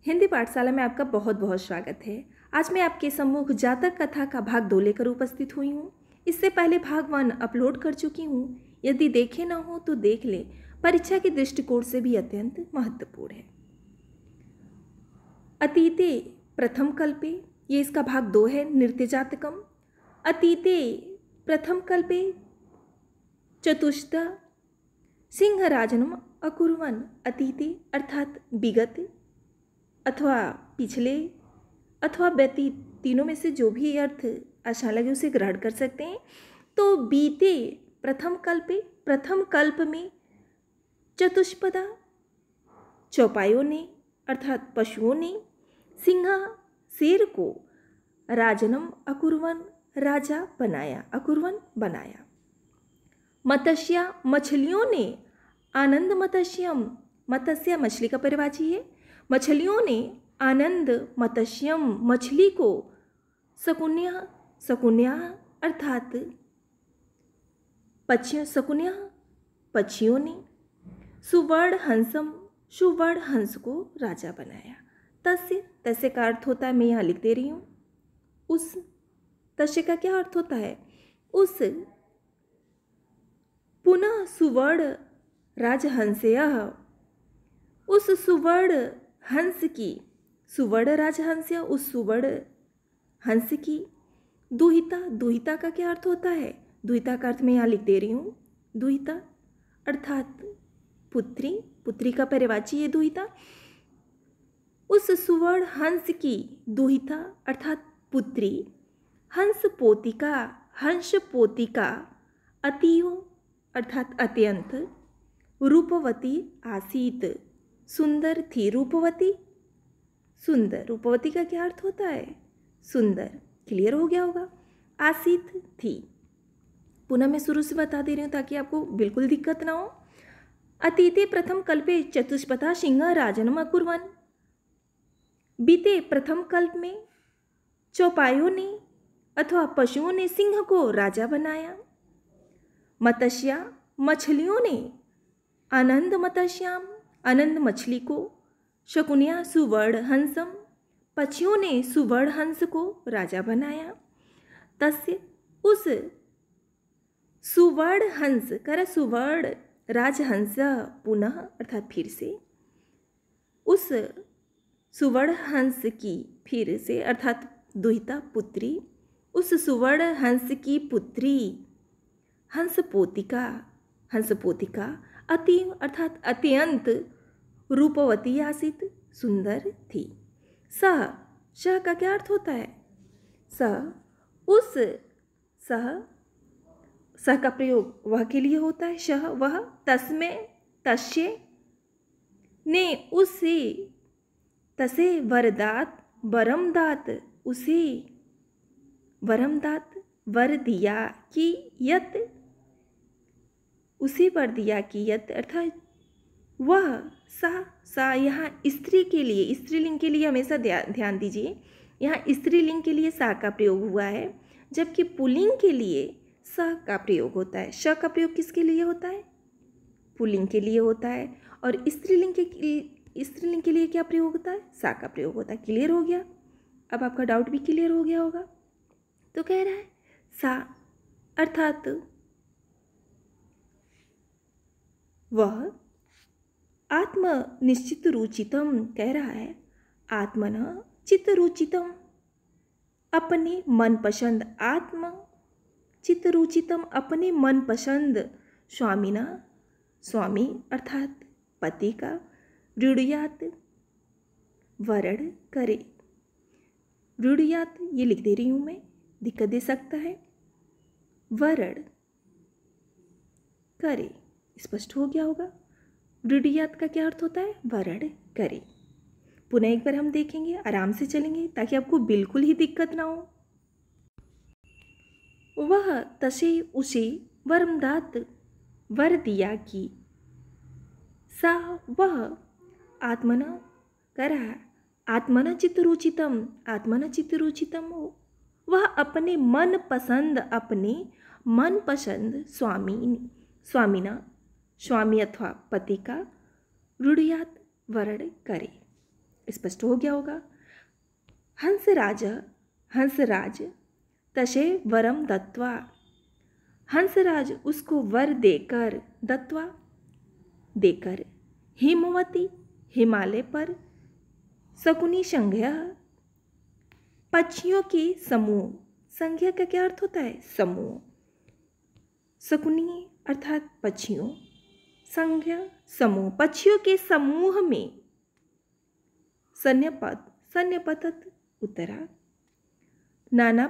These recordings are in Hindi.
हिंदी पाठशाला में आपका बहुत बहुत स्वागत है। आज मैं आपके सम्मुख जातक कथा का भाग 2 लेकर उपस्थित हुई हूँ। इससे पहले भाग 1 अपलोड कर चुकी हूँ। यदि देखे ना हो तो देख ले, परीक्षा के दृष्टिकोण से भी अत्यंत महत्वपूर्ण है। अतीते प्रथम कल्पे, ये इसका भाग 2 है, नृत्य जातकम। अतीते प्रथम कल्पे चतुष्टा सिंहराजनम अकुर्वन्। अतीते अर्थात विगत अथवा पिछले अथवा व्यतीत, तीनों में से जो भी अर्थ अच्छा लगे उसे ग्रहण कर सकते हैं। तो बीते प्रथम कल्पे, प्रथम कल्प में चतुष्पदा, चौपायों ने अर्थात पशुओं ने, सिंहा शेर को, राजनम अकुर्वन् राजा बनाया, अकुर्वन् बनाया। मत्स्या मछलियों ने, आनंद मत्स्यम, मत्स्य मछली का परिवाची है, मछलियों ने आनंद मत्स्यम मछली को, शकुन्या शकुन्या अर्थात पक्षियों, शकुन्या पक्षियों ने, सुवर्ण हंसम सुवर्ण हंस को राजा बनाया। तस्य, तस्य का अर्थ होता है, मैं यहाँ लिख दे रही हूँ, उस, तस्य का क्या अर्थ होता है, उस, पुनः सुवर्ण राजहंस्यः, उस सुवर्ण हंस की, सुवर्ण राजहंस या उस सुवर्ण हंस की, दुहिता, दुहिता का क्या अर्थ होता है, दुहिता का अर्थ मैं यहाँ लिख दे रही हूँ, दुहिता अर्थात पुत्री, पुत्री का पर्यायवाची है दुहिता। उस सुवर्ण हंस की दुहिता अर्थात पुत्री, हंस पोतिका, हंस पोतिका, अतीव अर्थात अत्यंत, रूपवती आसीत, सुंदर थी, रूपवती सुंदर, रूपवती का क्या अर्थ होता है, सुंदर, क्लियर हो गया होगा। आसीत थी, पुनः मैं शुरू से बता दे रही हूँ ताकि आपको बिल्कुल दिक्कत ना हो। अतीते प्रथम कल्पे चतुष्पथा सिंह राजनम अकुर्वन्। बीते प्रथम कल्प में चौपायों ने अथवा पशुओं ने सिंह को राजा बनाया। मत्स्या मछलियों ने, आनंद मत्स्याम आनंद मछली को, शकुनिया सुवर्ण हंसम पक्षियों ने सुवर्ण हंस को राजा बनाया। तस्य उस सुवर्ण हंस कर सुवर्ण राजहंस, पुनः अर्थात फिर से, उस सुवर्ण हंस की, फिर से अर्थात दुहिता पुत्री, उस सुवर्ण हंस की पुत्री हंस पोतिका, हंस पोतिका अतीव अर्थात अत्यंत, रूपवती आसित सुंदर थी। सह, सह का क्या अर्थ होता है, सह उस, सह, सह का प्रयोग वह के लिए होता है, शह वह, तस्मे तस्य, ने उसे, तसे वरदात वरमदात उसे, वरमदात वर दिया कि यत, उसे वर दिया कि यत अर्थात वह, सा, सा यहाँ स्त्री के लिए, स्त्रीलिंग के लिए हमेशा ध्यान दीजिए, यहाँ स्त्रीलिंग के लिए सा का प्रयोग हुआ है, जबकि पुल्लिंग के लिए स का प्रयोग होता है। श का प्रयोग किसके लिए होता है, पुल्लिंग के लिए होता है, और स्त्रीलिंग के लिए क्या प्रयोग होता है, सा का प्रयोग होता है। क्लियर हो गया, अब आपका डाउट भी क्लियर हो गया होगा। तो कह रहा है सा अर्थात वह, आत्म निश्चित रुचितम, कह रहा है आत्मन चित्त रुचितम, अपने मनपसंद, आत्म चित्त रुचितम अपने मनपसंद, स्वामिना स्वामी अर्थात पति का, रुड़ियात वरण करे, रुड़ियात ये लिख दे रही हूँ मैं, दिक्कत दे सकता है, वरण करे, स्पष्ट हो गया होगा। रुड़ियात का क्या अर्थ होता है, वरण करे। पुनः एक बार हम देखेंगे, आराम से चलेंगे ताकि आपको बिल्कुल ही दिक्कत ना हो। वह तसे उसे वरमदात वर दिया कि, सा वह, आत्मन कर रहा है, आत्मन चित्तरुचितम, आत्मन चित्तरुचितम, वह अपने मन पसंद, अपने मन पसंद स्वामी, स्वामिना स्वामी अथवा पति का रुड़ियात वर्ण करे, स्पष्ट हो गया होगा। हंसराज तशे वरम दत्वा, हंसराज उसको वर देकर, दत्वा देकर, हिमवती हिमालय पर, शकुनी संज्ञा पक्षियों की समूह, संज्ञा का क्या अर्थ होता है? समूह। शकुनी अर्थात पक्षियों, संज्ञा समूह, पक्षियों के समूह में सन्निपतत उत्तरा, नाना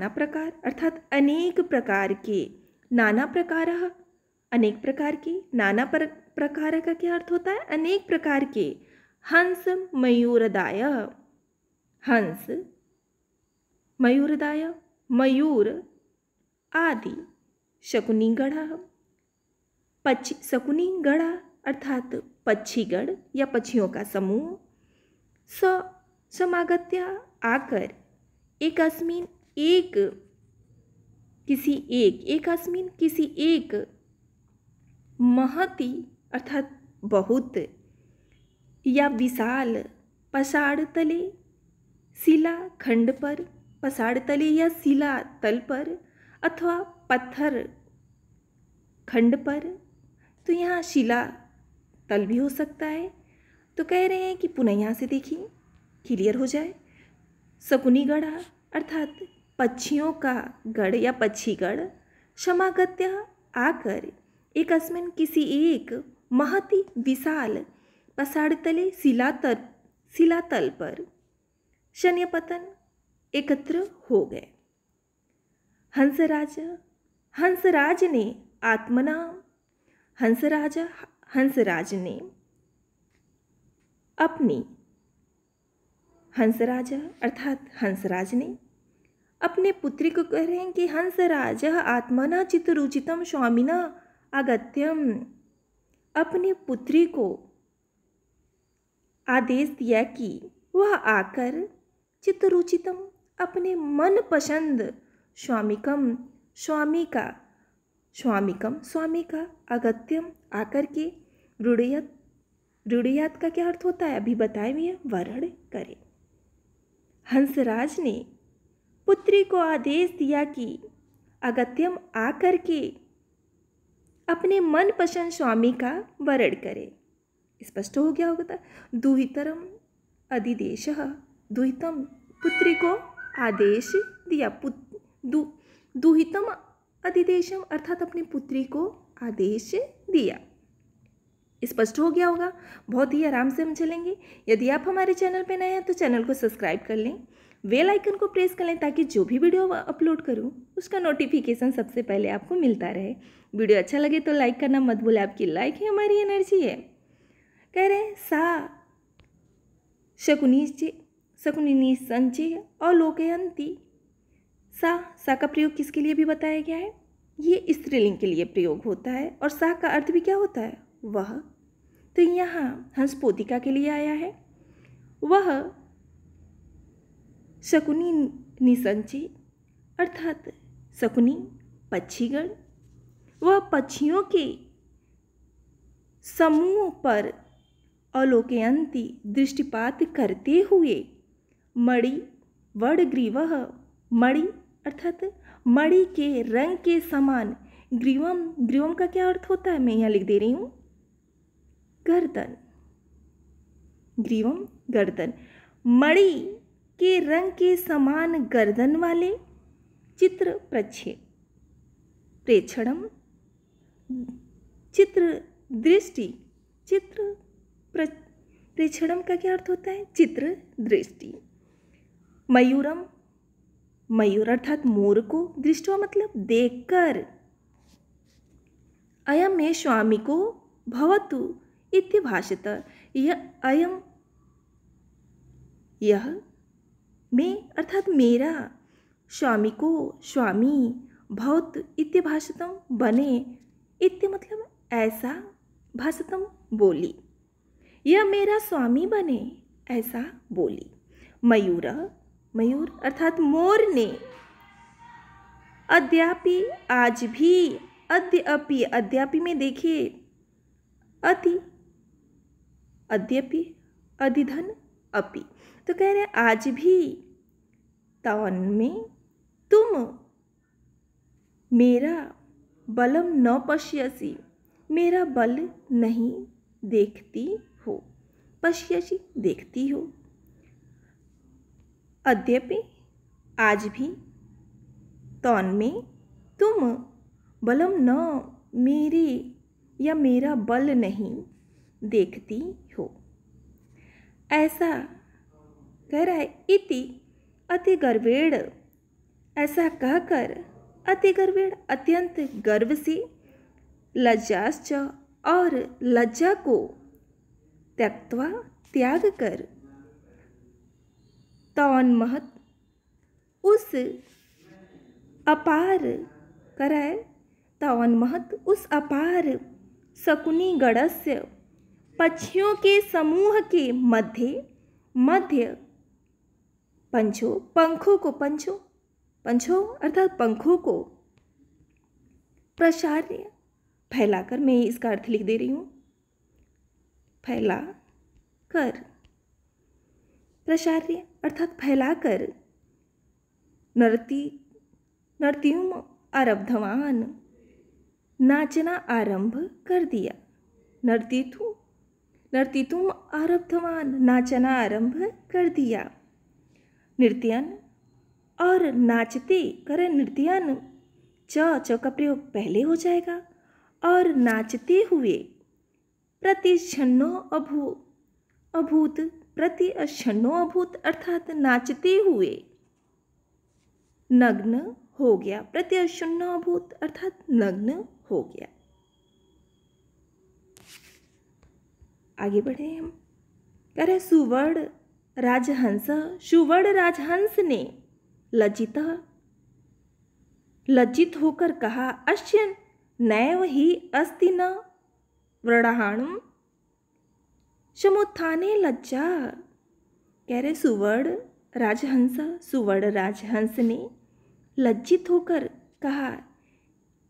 प्रकार अर्थात अनेक प्रकार के, नाना प्रकार अनेक प्रकार के, नाना प्रकार का क्या अर्थ होता है? अनेक प्रकार के, हंस मयूरदाय, हंस मयूरदाय मयूर आदि, शकुनीगढ़ शकुनीगढ़ अर्थात पक्षीगढ़ या पक्षियों का समूह, समागत्य आकर, एकस्मिन एक, किसी एक, महती अर्थात बहुत, या विशाल, पसाड़ तले, शिला खंड पर, पसाड़ तले या शिला तल पर, अथवा पत्थर खंड पर। तो यहाँ शिला तल भी हो सकता है। तो कह रहे हैं कि पुनः यहाँ से देखिए, क्लियर हो जाए। शकुनीगढ़ अर्थात पक्षियों का गढ़ या पक्षीगढ़, समागत्य आकर, एकस्मिन किसी एक, महती विशाल, पसाड़तले शिलातल पर, शन्यपतन एकत्र हो गए। हंसराज ने आत्मना, हंसराज ने अपनी, हंसराज अर्थात हंसराज ने अपने पुत्री को कह रहे हैं कि हंसराज आत्मना चित्तरुचितम स्वामिना आगत्यम, अपनी पुत्री को आदेश दिया कि वह आकर चित्तरुचितम अपने मन पसंद स्वामी का अगत्यम आकर के, रुड़ियत का क्या अर्थ होता है? अभी बताए हुए वर्ण करे। हंसराज ने पुत्री को आदेश दिया कि अगत्यम आकर के अपने मनपसंद स्वामी का वरण करे। स्पष्ट हो गया होगा। दुहितरम अधिदेश, दुहितम पुत्री को आदेश दिया, दुहितम अधिदेशम अर्थात अपनी पुत्री को आदेश दिया। स्पष्ट हो गया होगा। बहुत ही आराम से हम चलेंगे। यदि आप हमारे चैनल पर नए हैं तो चैनल को सब्सक्राइब कर लें, बेल आइकन को प्रेस कर लें ताकि जो भी वीडियो अपलोड करूं उसका नोटिफिकेशन सबसे पहले आपको मिलता रहे। वीडियो अच्छा लगे तो लाइक करना मत भूलें, आपकी लाइक ही हमारी एनर्जी है। कह रहे हैं सा शकुनी संचय अलोकयंती, सा का प्रयोग किसके लिए भी बताया गया है? ये स्त्रीलिंग के लिए प्रयोग होता है। और सा का अर्थ भी क्या होता है? वह। तो यहाँ हंसपोतिका के लिए आया है। वह शकुनी निसंचय अर्थात शकुनी पक्षीगण, वह पक्षियों के समूह पर अलोकयंती दृष्टिपात करते हुए, मणि वडग्रीवः, मणि अर्थात मणि के रंग के समान, ग्रीवम का क्या अर्थ होता है? मैं यहाँ लिख दे रही हूँ, गर्दन, ग्रीवम गर्दन, मणि के रंग के समान गर्दन वाले, चित्र प्रेक्षणम, चित्र दृष्टि, चित्र प्रेक्षणम का क्या अर्थ होता है? चित्र दृष्टि। मयूरम, मयूर अर्थात मोर को, दृष्टवा मतलब देखकर, अयम में स्वामी को भवतु इति भाषित, यह अयम, यह में अर्थात मेरा, स्वामी को स्वामी, भवतु इति भाषितम बने, इति मतलब ऐसा, भाषितम बोली, यह मेरा स्वामी बने ऐसा बोली। मयूर, मयूर अर्थात मोर ने, अद्यापि आज भी, अद्यापि में देखिए, अति, अद्यपि अधिधन अपि। तो कह रहे हैं आज भी तावन में तुम मेरा बलम न पश्यसि, मेरा बल नहीं देखती हो। पश्यसि देखती हो। अद्यपि आज भी तावन में तुम बलम न मेरे या मेरा बल नहीं देखती हो। ऐसा कह रहा है इति अति गर्वेण, ऐसा कहकर अति गर्वेण अत्यंत गर्व से, लज्जाश्च और लज्जा को त्यक्त्वा त्याग कर, तावन्महत् उस अपार कराए, तावन्महत् उस अपार शकुनी गणस्य पक्षियों के समूह के मध्य पंखों अर्थात पंखों को प्रसार्य, फैलाकर, मैं इसका अर्थ लिख दे रही हूँ, फैला कर, प्रसार्य अर्थात फैलाकर, नर्त्युम आरब्धवान, नाचना आरंभ कर दिया। नर्तितुम आरब्धवान, नाचना आरंभ कर दिया। नृत्यन और नाचते करें नृत्यन, च का प्रयोग पहले हो जाएगा, और नाचते हुए प्रतिच्छन्नो अभूत, प्रतिच्छन्नो अभूत अर्थात नाचते हुए नग्न हो गया, प्रतिच्छन्नो अभूत अर्थात नग्न हो गया। आगे बढ़े हम। कह रहे सुवर्ण राजहंस ने लज्जित होकर कहा, अश्य नैव ही अस्ति न व्रणाहणम समुत्थाने लज्जा। कह रहे सुवर्ण राजहंस ने लज्जित होकर कहा,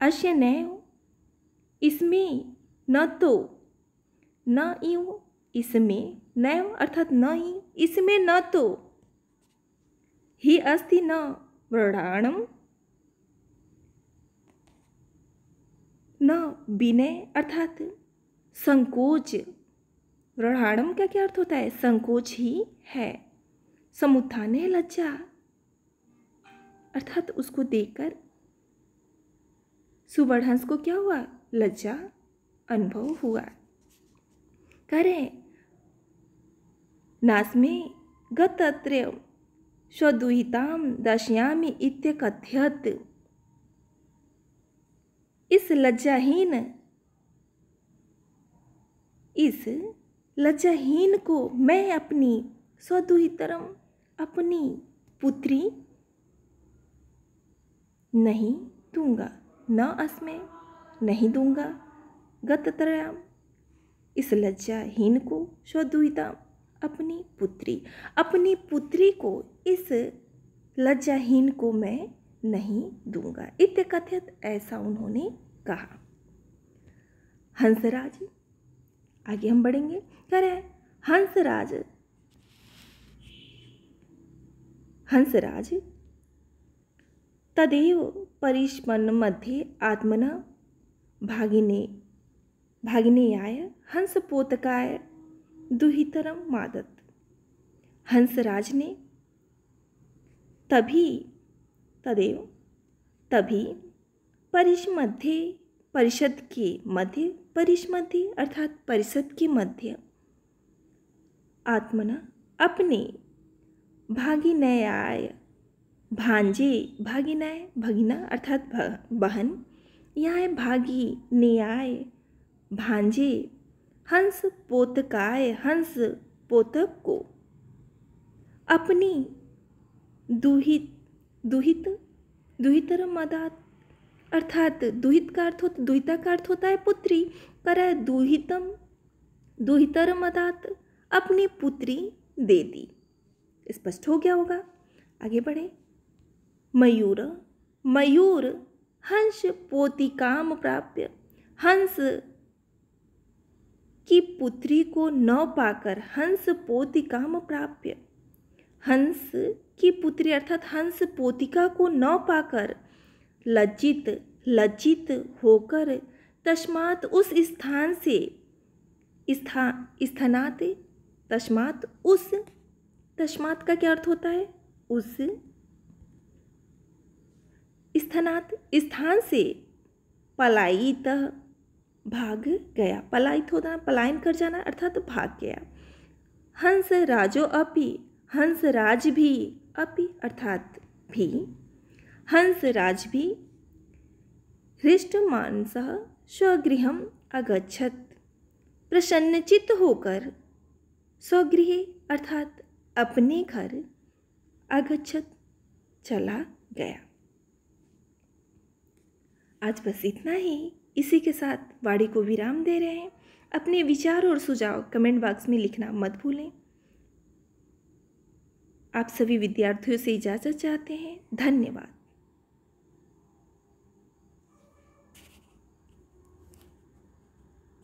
अश्य नैव, इसमें न तो, न यूं, इसमें नैव अर्थात न ही, इसमें न तो, ही अस्ति न व्रणाणम, न विनय अर्थात संकोच, व्रणाणम का क्या अर्थ होता है? संकोच ही है। समुत्थाने लज्जा अर्थात उसको देखकर सुवर्णहंस को क्या हुआ? लज्जा अनुभव हुआ। करें नास्मे गतत्र स्वदुहिताम दर्शयामि इत्यकथयत्। इस लज्जाहीन को मैं अपनी स्वदुहितरम, अपनी पुत्री नहीं दूंगा, न अस्मै नहीं दूंगा, गतत्रयाम इस लज्जाहीन को, स्वदुहिता अपनी पुत्री को इस लज्जाहीन को मैं नहीं दूंगा। इत्यकथयत् ऐसा उन्होंने कहा। हंसराज, आगे हम बढ़ेंगे। कह रहे हैं हंसराज तदेव परिष्मन मध्ये आत्मना भागिनेयाय हंसपोतकाय दुहितरम मादत। हंसराज ने तभी परिषद अर्थात परिषद के मध्य आत्मना अपने भागिनेयाय भांजे, भागिनाय भगिना अर्थात बहन, यहाँ भागिनेयाय भांजे, हंस पोतक को अपनी दुहितर मदात अर्थात दुहिता का अर्थ होता है पुत्री, कराए दुहितर मदात अपनी पुत्री दे दी। स्पष्ट हो गया होगा। आगे बढ़े। मयूर हंस पोतिकाम प्राप्य, हंस की पुत्री को न पाकर हंस पोतिकाम प्राप्य। हंस की पुत्री अर्थात हंस पोतिका को न पाकर लज्जित होकर तस्मात् उस स्थान से स्थानात तस्मात् उस तस्मात् का क्या अर्थ होता है? उस स्थान से पलायित भाग गया। पलायित होना पलायन कर जाना अर्थात भाग गया। हंस राजो अपि हंस राज भी अपि अर्थात भी हंस राज भी हृष्टमानसः स्वगृहम् अगच्छत्। प्रसन्नचित्त होकर स्वगृहे अर्थात अपने घर अगच्छत् चला गया। आज बस इतना ही। इसी के साथ वाणी को विराम दे रहे हैं। अपने विचार और सुझाव कमेंट बॉक्स में लिखना मत भूलें। आप सभी विद्यार्थियों से इजाज़त चाहते हैं। धन्यवाद।